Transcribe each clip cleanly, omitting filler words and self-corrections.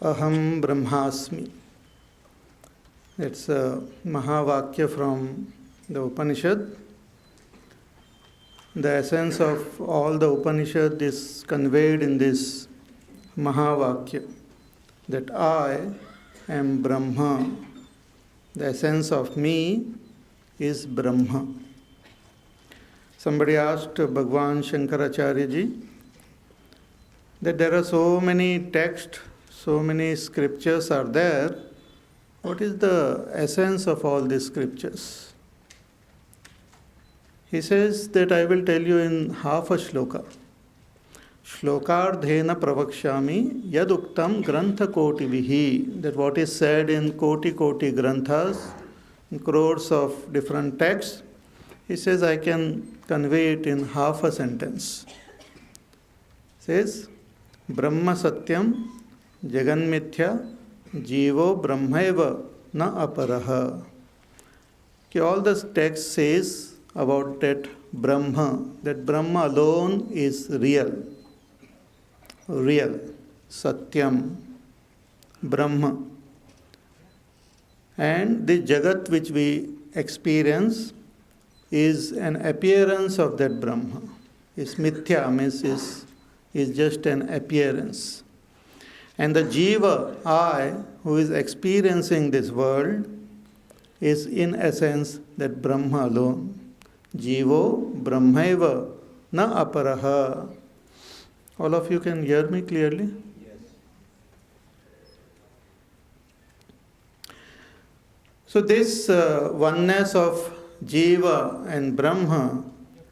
Aham Brahmasmi. It's a Mahavakya from the Upanishad. The essence of all the Upanishad is conveyed in this Mahavakya, that I am Brahma. The essence of me is Brahma. Somebody asked Bhagwan Shankaracharya ji that there are so many texts, so many scriptures are there. What is the essence of all these scriptures? He says that I will tell you in half a shloka. Shlokardhena pravakshami yaduktam grantha koti vihi. That what is said in koti granthas, in crores of different texts, he says I can convey it in half a sentence. He says, Brahma Satyam Jagan Mithya Jivo Brahmaiva Na Aparaha. All the text says about that Brahma alone is real, Satyam, Brahma. And the Jagat which we experience is an appearance of that Brahma. Is Mithya, means is just an appearance. And the Jiva, I, who is experiencing this world, is in essence that Brahma alone. Jivo Brahmaiva na aparaha. All of you can hear me clearly? Yes. So this oneness of Jiva and Brahma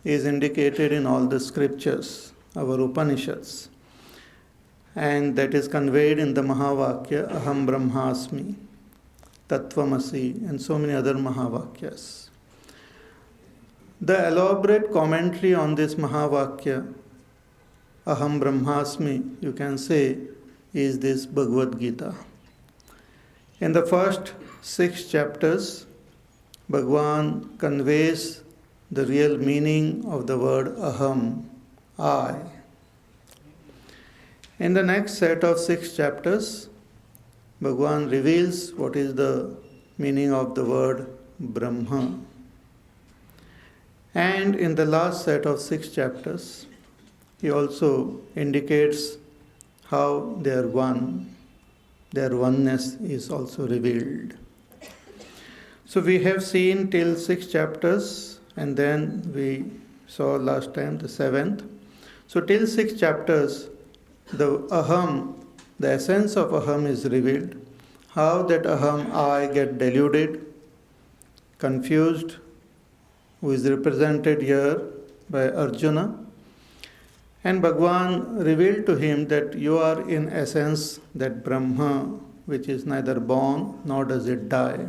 is indicated in all the scriptures, our Upanishads. And that is conveyed in the Mahavakya, Aham Brahmasmi, Tattvamasi, and so many other Mahavakyas. The elaborate commentary on this Mahavakya, Aham Brahmasmi, you can say, is this Bhagavad Gita. In the first 6 chapters, Bhagwan conveys the real meaning of the word Aham, I. In the next set of 6 chapters, Bhagwan reveals what is the meaning of the word Brahma. And in the last set of 6 chapters, he also indicates how they are one. Their oneness is also revealed. So we have seen till 6 chapters, and then we saw last time the 7th. So till 6 chapters, the Aham, the essence of Aham is revealed. How that Aham, I, get deluded, confused, who is represented here by Arjuna. And Bhagwan revealed to him that you are in essence that Brahma, which is neither born nor does it die.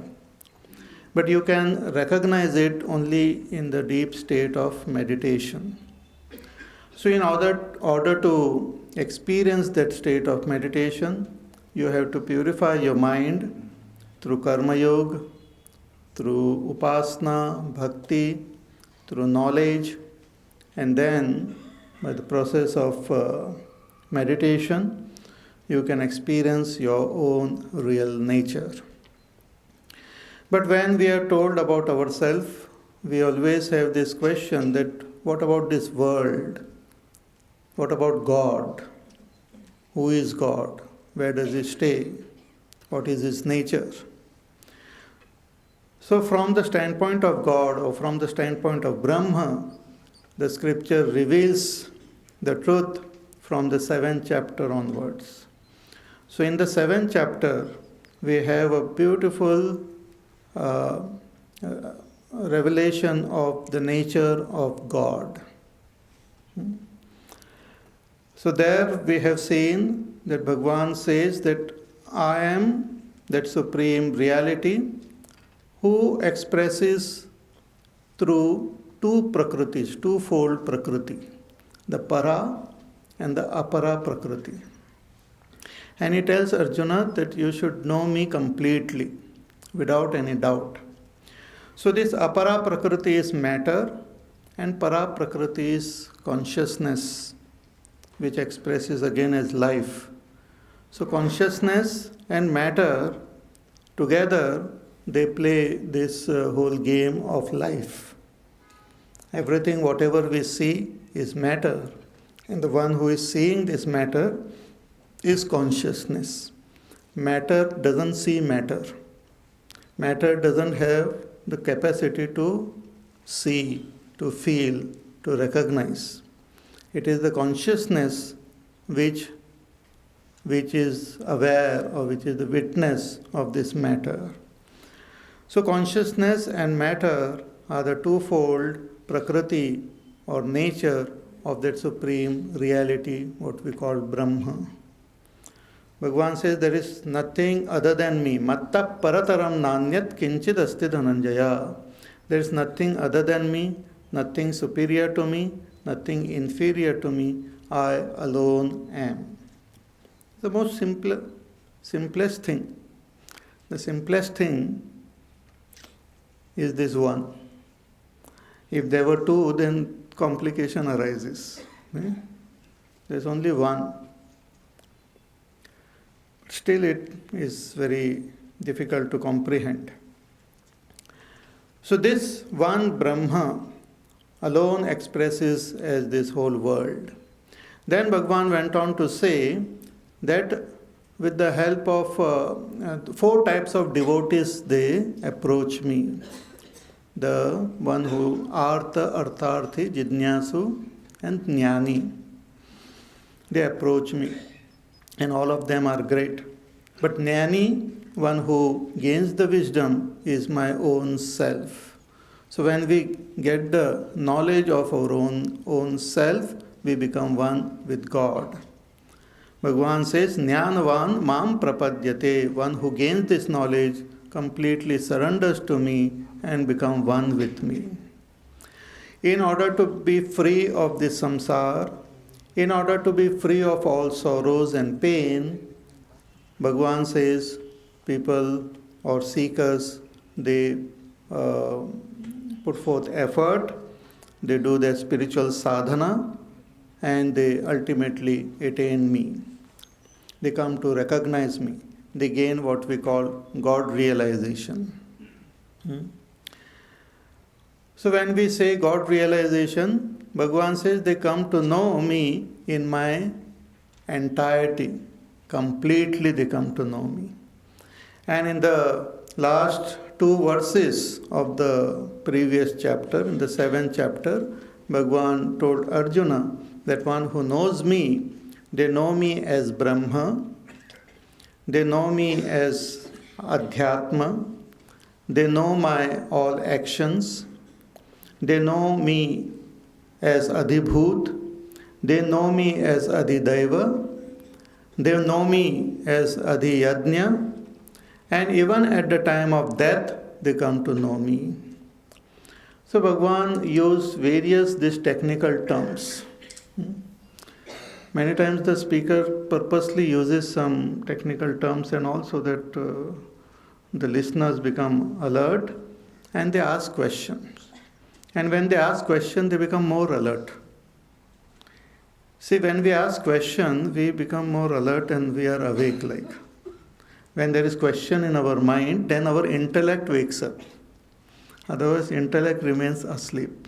But you can recognize it only in the deep state of meditation. So in order to experience that state of meditation, you have to purify your mind through karma yoga, through upasana, bhakti, through knowledge, and then by the process of meditation, you can experience your own real nature. But when we are told about ourselves, we always have this question that what about this world? What about God? Who is God? Where does he stay? What is his nature? So from the standpoint of God or from the standpoint of Brahma, the scripture reveals the truth from the 7th chapter onwards. So in the 7th chapter, we have a beautiful revelation of the nature of God. So there we have seen that Bhagwan says that I am that supreme reality who expresses through two prakritis, twofold prakriti, the para and the apara prakriti. And he tells Arjuna that you should know me completely, without any doubt. So this apara prakriti is matter and para prakriti is consciousness, which expresses again as life. So consciousness and matter together, they play this whole game of life. Everything, whatever we see, is matter. And the one who is seeing this matter is consciousness. Matter doesn't see matter. Matter doesn't have the capacity to see, to feel, to recognize. It is the consciousness which is aware or which is the witness of this matter. So consciousness and matter are the twofold Prakriti or nature of that supreme reality, what we call Brahma. Bhagavan says there is nothing other than me. Matta parataram nanyat kinchid asti dhananjaya. There is nothing other than me, nothing superior to me, nothing inferior to me. I alone am. The most simplest thing. The simplest thing is this one. If there were two, then complication arises. There is only one. Still, it is very difficult to comprehend. So this one Brahma alone expresses as this whole world. Then Bhagavan went on to say that with the help of four types of devotees, they approach me. The one who Artha, Artharthi, Jidnyasu and Jnani. They approach me. And all of them are great. But Jnani, one who gains the wisdom, is my own self. So when we get the knowledge of our own self, we become one with God. Bhagavan says, Jnanavan mam prapadyate. One who gains this knowledge completely surrenders to me and become one with me. In order to be free of this samsara, in order to be free of all sorrows and pain, Bhagavan says people or seekers, they put forth effort, they do their spiritual sadhana, and they ultimately attain me. They come to recognize me. They gain what we call God realization. So when we say God realization, Bhagavan says they come to know me in my entirety. Completely they come to know me. And in the last two verses of the previous chapter, in the 7th chapter, Bhagavan told Arjuna that one who knows me, they know me as Brahma, they know me as Adhyatma, they know my all actions, they know me as Adhibhut, they know me as Adhidaiva, they know me as Adhiyajna, and even at the time of death, they come to know me. So Bhagavan used various these technical terms. Many times the speaker purposely uses some technical terms and also that the listeners become alert and they ask questions. And when they ask questions, they become more alert. See, when we ask questions, we become more alert and we are awake like. When there is question in our mind, then our intellect wakes up. Otherwise, intellect remains asleep.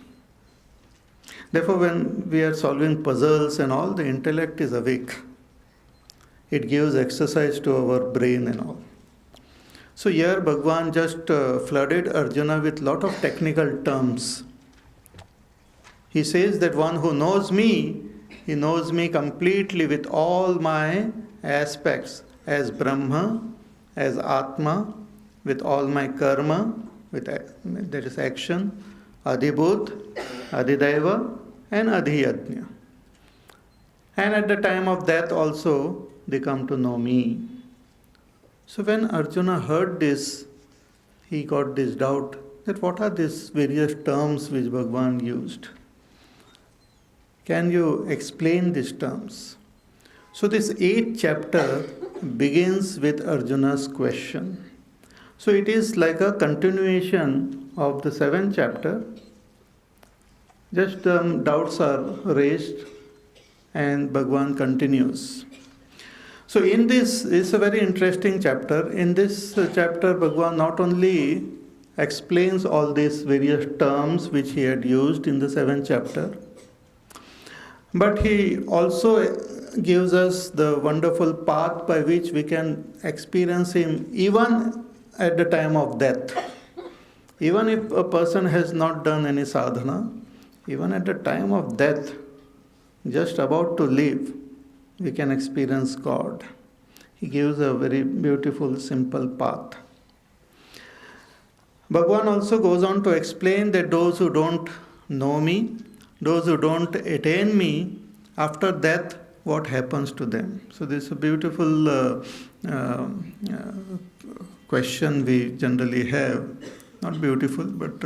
Therefore, when we are solving puzzles and all, the intellect is awake. It gives exercise to our brain and all. So here, Bhagavan just flooded Arjuna with lot of technical terms. He says that one who knows me, he knows me completely with all my aspects as Brahma, as Atma, with all my karma, with that is action, Adhibhut, Adhidaiva, and Adhiyajna. And at the time of death also, they come to know me. So when Arjuna heard this, he got this doubt that what are these various terms which Bhagavan used? Can you explain these terms? So this 8th chapter begins with Arjuna's question. So it is like a continuation of the 7th chapter. Just doubts are raised and Bhagavan continues. So in this is a very interesting chapter. In this chapter, Bhagavan not only explains all these various terms which he had used in the 7th chapter, but he also gives us the wonderful path by which we can experience him even at the time of death. Even if a person has not done any sadhana, even at the time of death, just about to leave, we can experience God. He gives a very beautiful, simple path. Bhagavan also goes on to explain that those who don't know me, those who don't attain me, after death, what happens to them? So this is a beautiful question we generally have. Not beautiful, but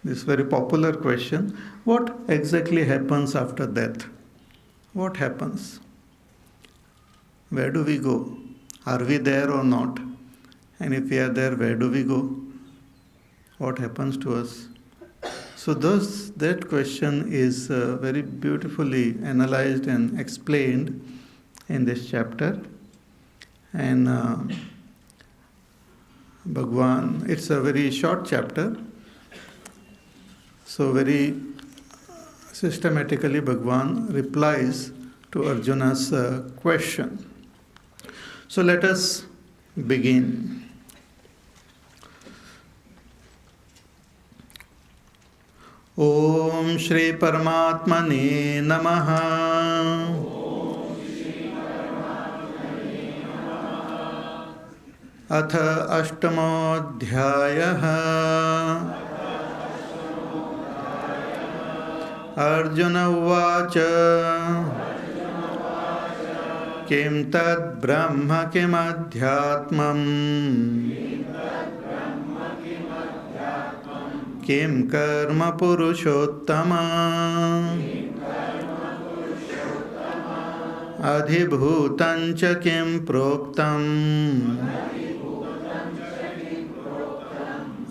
this very popular question. What exactly happens after death? What happens? Where do we go? Are we there or not? And if we are there, where do we go? What happens to us? So that question is very beautifully analyzed and explained in this chapter. And Bhagwan, it's a very short chapter. So very systematically Bhagwan replies to Arjuna's question. So let us begin. Om Shri Paramatmane Namaha. अथ अष्टमोऽध्यायः अर्जुन उवाच किं तद् ब्रह्म किमध्यात्मम् किं कर्म पुरुषोत्तम अधिभूतं च किं प्रोक्तम्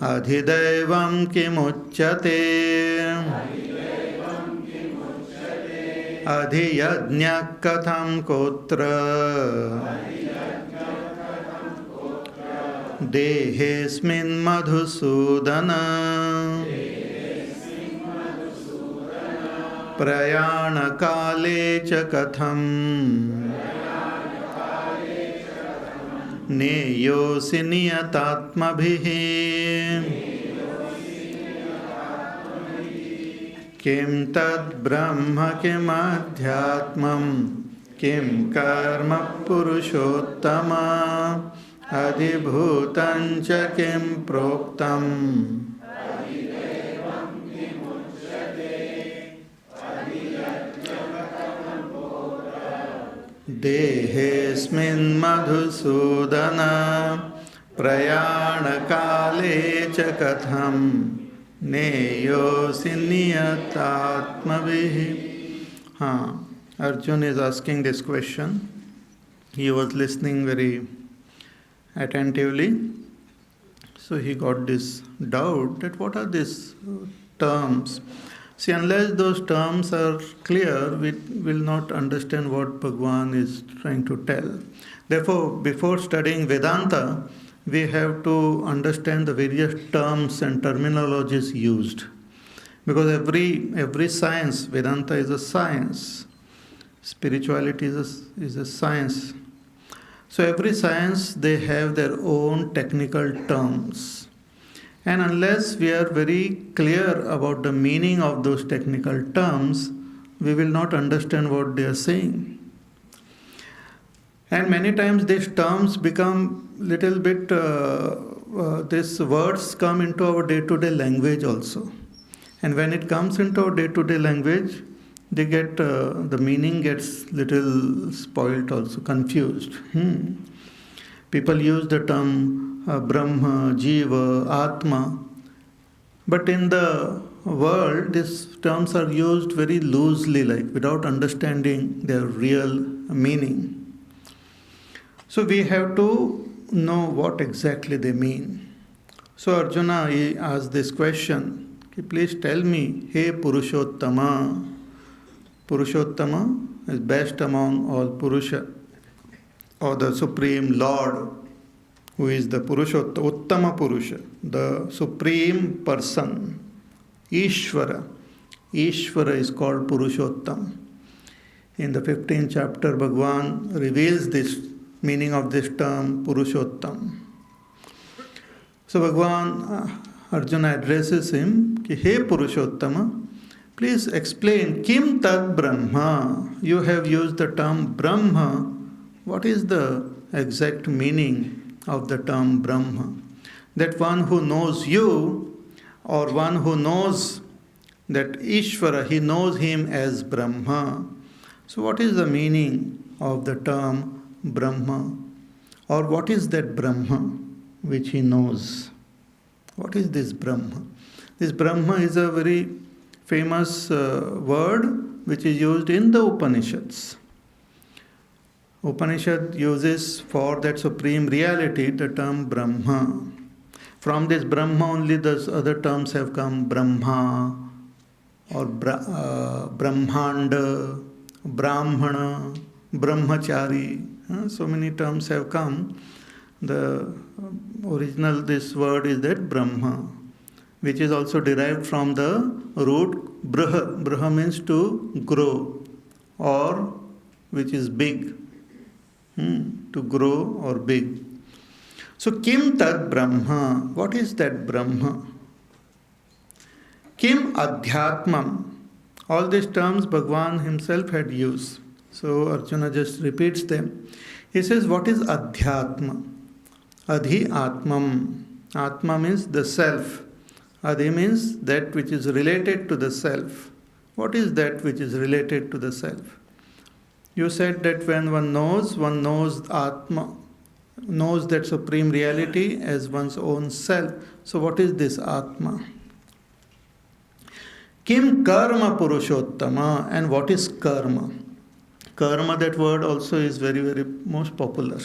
अधिदैवं किमुच्यते अधियज्ञः कथं कोत्र देहेऽस्मिन् मधुसूदन प्रयाणकाले च कथम् नेयोऽसि नियतात्मभिः किं तद् ब्रह्म किमध्यात्मम् किं कर्म पुरुषोत्तम अधिभूतं च किं प्रोक्तम् देहेऽस्मिन् मधुसूदन प्रयाणकाले च कथं नेयोऽसि नियतात्मभिः. Arjun is asking this question. He was listening very attentively. So he got this doubt that what are these terms? See, unless those terms are clear, we will not understand what Bhagavan is trying to tell. Therefore, before studying Vedanta, we have to understand the various terms and terminologies used. Because every science, Vedanta is a science, spirituality is a science. So every science, they have their own technical terms. And unless we are very clear about the meaning of those technical terms, we will not understand what they are saying. And many times these terms become little bit, these words come into our day-to-day language also. And when it comes into our day-to-day language, they get, the meaning gets little spoiled also, confused. People use the term Brahma, Jiva, Atma. But in the world, these terms are used very loosely, like without understanding their real meaning. So we have to know what exactly they mean. So Arjuna, he asked this question, please tell me, hey Purushottama. Purushottama is best among all Purusha. or the Supreme Lord, who is the Purushottama, Uttama Purusha, the Supreme Person, Ishvara. Ishvara is called Purushottam. In the 15th chapter, Bhagavan reveals this meaning of this term, Purushottam. So Bhagavan, Arjuna addresses him, ki, Hey Purushottama, please explain, Kim Tad Brahma? You have used the term Brahma. What is the exact meaning of the term Brahma? That one who knows you, or one who knows that Ishvara, he knows him as Brahma. So what is the meaning of the term Brahma? Or what is that Brahma which he knows? What is this Brahma? This Brahma is a very famous word which is used in the Upanishads. Upanishad uses for that supreme reality the term Brahma. From this Brahma only the other terms have come, Brahma or Brahmanda, Brahmana, Brahmachari. So many terms have come. The original this word is that Brahma, which is also derived from the root Braha. Braha means to grow, or which is big. To grow or big. So Kim Tad Brahma? What is that Brahma? Kim Adhyatmam? All these terms Bhagavan himself had used. So Arjuna just repeats them. He says, what is Adhyatma? Adhi Atmam. Atma means the self. Adhi means that which is related to the self. What is that which is related to the self? You said that when one knows Atma, knows that supreme reality as one's own self. So what is this Atma? Kim Karma Purushottama? And what is Karma? Karma, that word also is very, very most popular.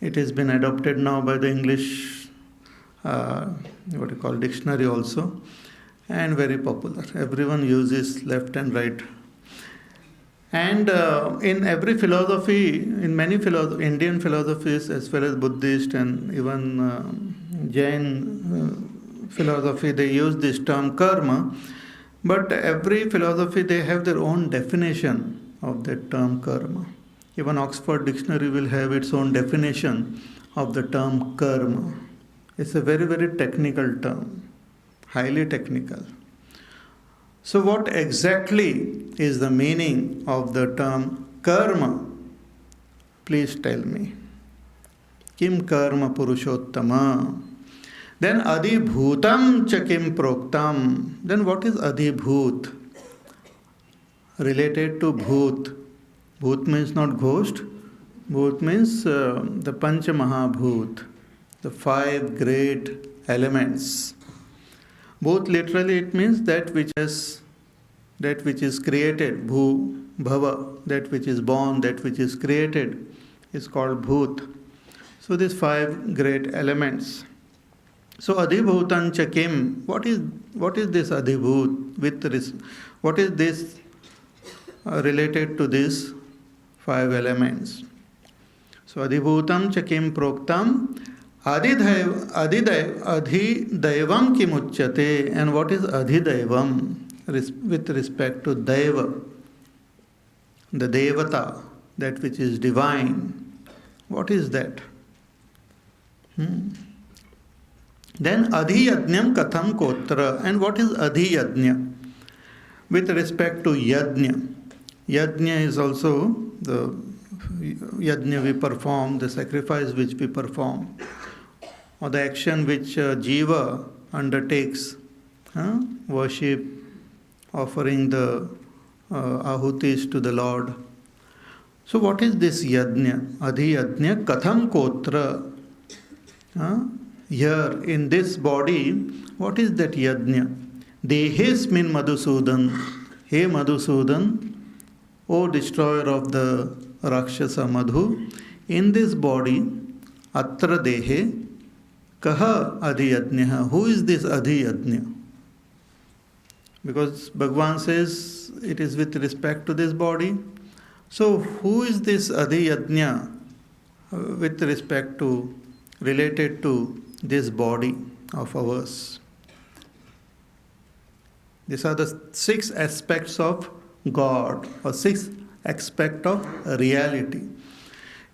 It has been adopted now by the English, dictionary also, and very popular. Everyone uses left and right. And in every philosophy, in many Indian philosophies as well as Buddhist and even Jain philosophy, they use this term karma. But every philosophy, they have their own definition of that term karma. Even Oxford Dictionary will have its own definition of the term karma. It's a very, very technical term, highly technical. So what exactly is the meaning of the term karma? Please tell me. Kim karma purushottama? Then adhibhutam cha kim proktam? Then what is adhibhut? Related to bhut. Bhut means not ghost. Bhut means the pancha mahabhut, the 5 great elements. Bhut literally it means that which is created, bhu, bhava, that which is born, that which is created is called bhut. So these 5 great elements. So adhibhutan chakim, what is this adhibhut? What is this related to these 5 elements? So adhibhutam chakim proktam adhidaivam kimuchyate. And what is adhidaivam with respect to daiva, the devata, that which is divine? What is that? Then adhiyajnam katham kotra. And what is adhiyajna? With respect to yajna. Yajna is also the yajna we perform, the sacrifice which we perform, or the action which jiva undertakes, worship, offering the ahutis to the Lord. So what is this yajna? Adhiyajna katham kotra. Here in this body, what is that yajna? Dehesmin Madhusudan. Hey Madhusudan, O destroyer of the Rakshasa Madhu, in this body, Atra Dehe, Kaha Adhiyajna. Who is this Adhiyajna? Because Bhagavan says it is with respect to this body. So who is this Adhiyajna with respect to, related to this body of ours. These are the 6 aspects of God, or 6 aspects of reality.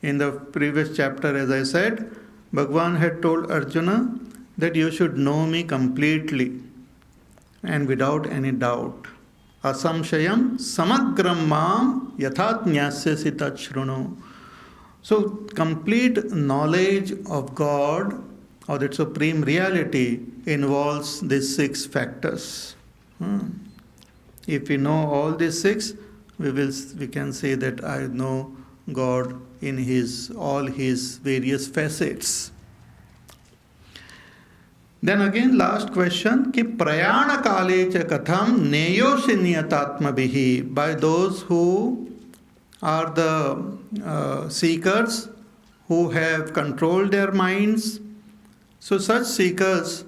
In the previous chapter, as I said, Bhagavan had told Arjuna that you should know me completely and without any doubt. Asamshayam samagram mam yathatnyasyasi tachruno. So, complete knowledge of God or that supreme reality involves these 6 factors. If we know all these 6, we can say that I know God in all his various facets. Then again, last question, ki prayana kale cha katham neyosi niyatatmabhihi, by those who are the seekers who have controlled their minds. So such seekers,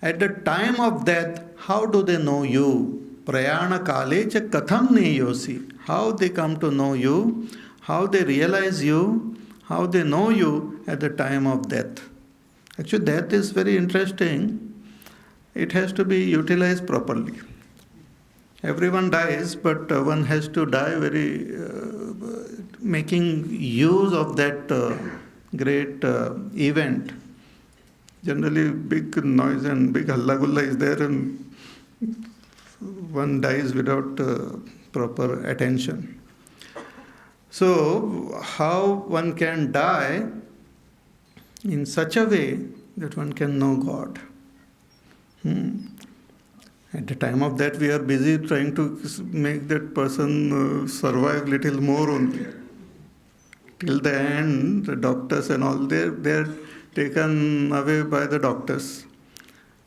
at the time of death, how do they know you? Prayana kale cha katham neyosi, how they come to know you, how they realize you, how they know you at the time of death. Actually, death is very interesting. It has to be utilized properly. Everyone dies, but one has to die making use of that great event. Generally, big noise and big halla-gulla is there, and one dies without proper attention. So, how one can die in such a way that one can know God? At the time of that, we are busy trying to make that person survive little more only. Till the end, the doctors and all, they're taken away by the doctors.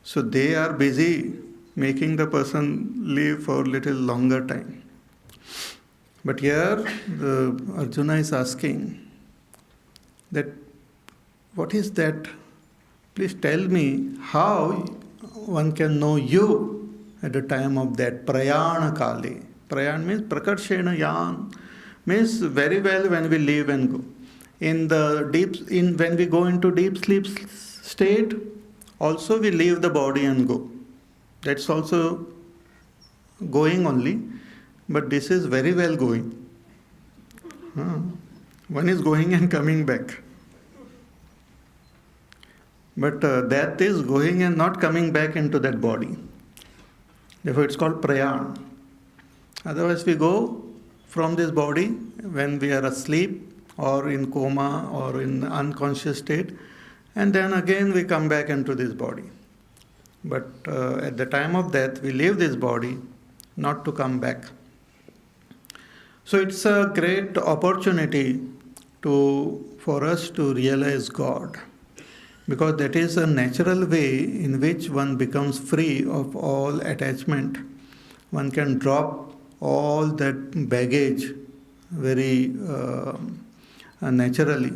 So they are busy making the person live for little longer time. But here, Arjuna is asking that, what is that? Please tell me how one can know you at the time of that prayana kale. Prayan means prakarshena yan, means very well when we live and go. When we go into deep sleep state, also we leave the body and go. That's also going only, but this is very well going. One is going and coming back. But that is going and not coming back into that body. Therefore it's called prayan. Otherwise we go from this body when we are asleep or in coma or in unconscious state, and then again we come back into this body. But at the time of death we leave this body not to come back. So it's a great opportunity for us to realize God, because that is a natural way in which one becomes free of all attachment. One can drop all that baggage very naturally,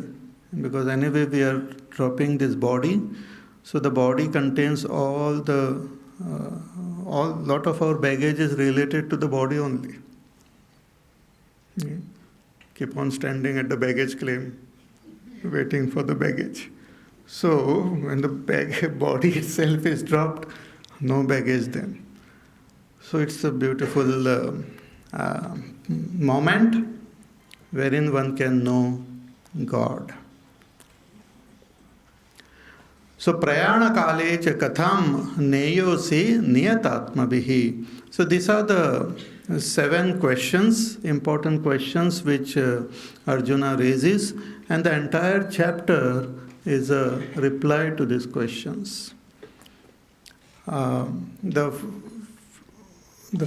because anyway we are dropping this body, so the body contains lot of our baggage is related to the body only. Keep on standing at the baggage claim, waiting for the baggage. So when the body itself is dropped, no baggage then. So it's a beautiful moment wherein one can know God. So prayana kale cha katham neyosi niyatatmabhihi. So these are the 7 questions, important questions which Arjuna raises, and the entire chapter is a reply to these questions. The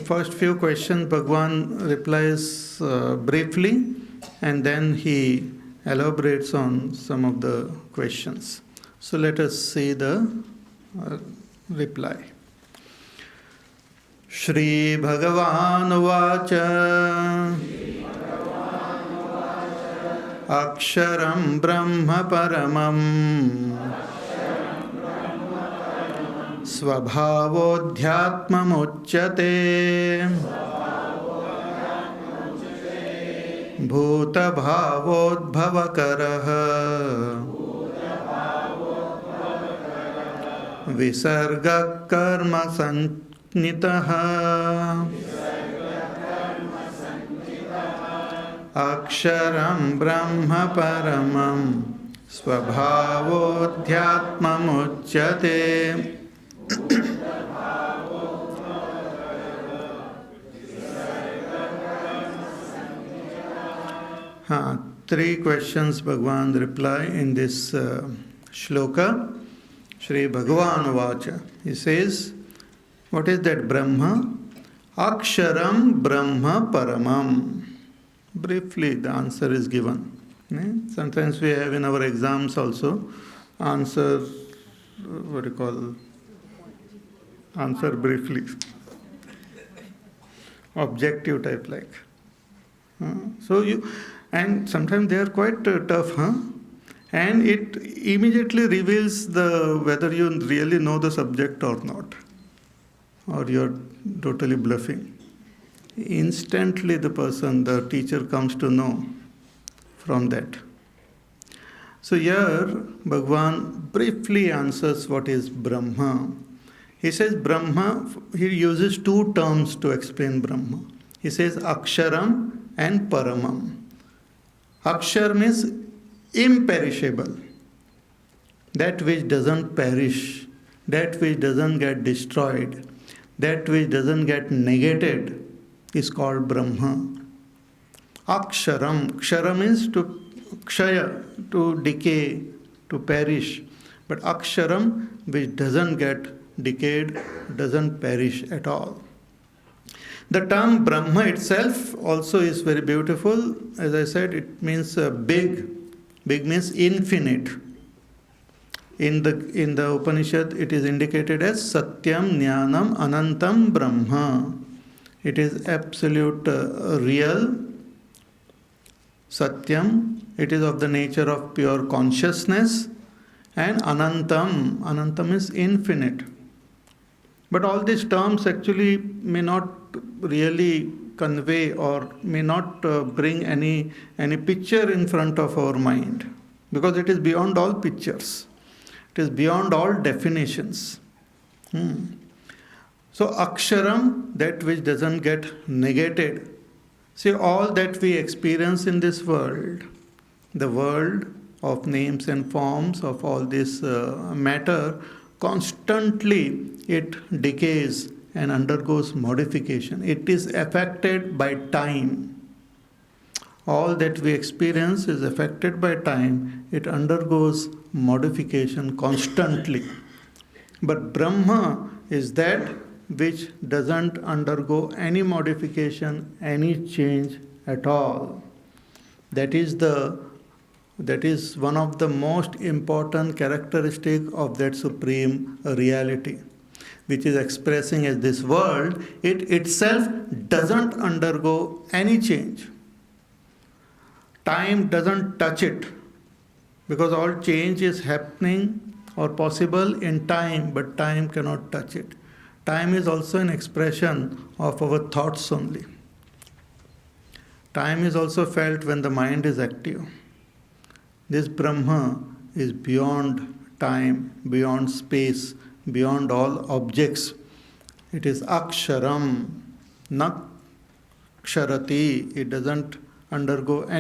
first few questions Bhagavan replies briefly, and then he elaborates on some of the questions. So let us see the reply. Shri Bhagavan Vacha Aksharam Brahma Paramam Svabhavodhyatmam Uchyate भूतभावोद्भवकरः विसर्गकर्मसञ्ज्ञितः अक्षरं ब्रह्म परमं स्वभावोऽध्यात्ममुच्यते. Three questions Bhagavan reply in this shloka. Shri Bhagavan Vacha. He says, what is that Brahma? Aksharam Brahma Paramam. Briefly, the answer is given. Sometimes we have in our exams also answer, what do you call, answer briefly. Objective type like. And sometimes they are quite tough, and it immediately reveals whether you really know the subject or not, or you're totally bluffing. Instantly the teacher comes to know from that. So here Bhagavan briefly answers what is Brahma. He says Brahma, he uses two terms to explain Brahma. He says Aksharam and Paramam. Akshar means imperishable, that which doesn't perish, that which doesn't get destroyed, that which doesn't get negated is called Brahma. Aksharam, Kshara means to kshaya, to decay, to perish. But Aksharam, which doesn't get decayed, doesn't perish at all. The term Brahma itself also is very beautiful. As I said, it means big. Big means infinite. In the Upanishad, it is indicated as Satyam Jnanam Anantam Brahma. It is absolute real. Satyam, it is of the nature of pure consciousness. And Anantam, Anantam is infinite. But all these terms actually may not really convey or may not bring any picture in front of our mind, because it is beyond all pictures. It is beyond all definitions. So Aksharam, that which doesn't get negated. See, all that we experience in this world, the world of names and forms, of all this matter, constantly it decays and undergoes modification. It is affected by time. All that we experience is affected by time. It undergoes modification constantly. But Brahma is that which doesn't undergo any modification, any change at all. That is one of the most important characteristic of that supreme reality, which is expressing as this world. It itself doesn't undergo any change. Time doesn't touch it, because all change is happening or possible in time, but time cannot touch it. Time is also an expression of our thoughts only. Time is also felt when the mind is active. This Brahma is beyond time, beyond space, beyond all objects. It is Aksharam, na ksharati. It doesn't undergo any